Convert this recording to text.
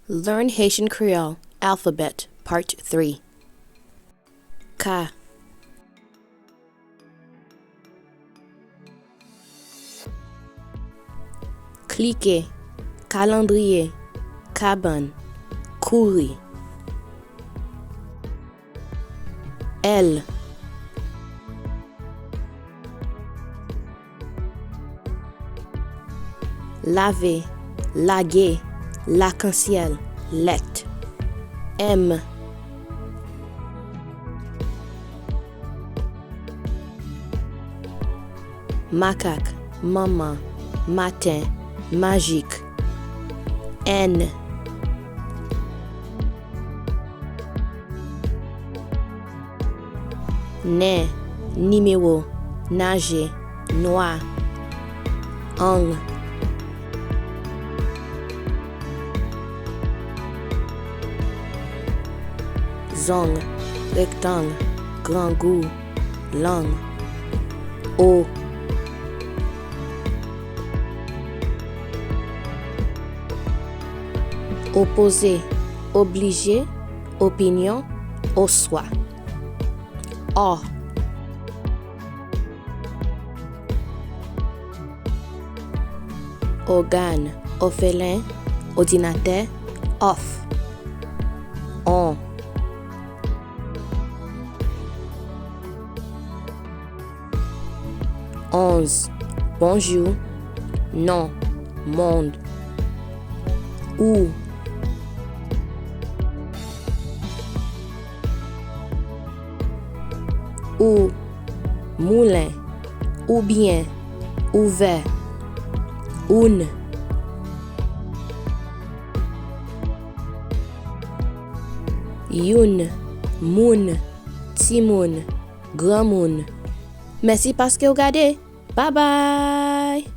Learn Haitian Creole Alphabet Part 3. Ka. Cliquer, calendrier, cabane, courir. Elle. Laver, laguer, lac-en-ciel, let. M. Macaque, maman, matin, magique. N. Nain, numéro, nager, noir. Ang. Zong, rectangle, grand goût, langue. O. Opposé, obligé, opinion, au soi. O. Organe, orphelin, ordinateur, off. On. Onze, bonjour, non, monde. Ou. Ou, moulin, ou bien, ouvert. Une. Youn, moun, timoun, grand moun. Merci parce que vous regardez. Bye bye.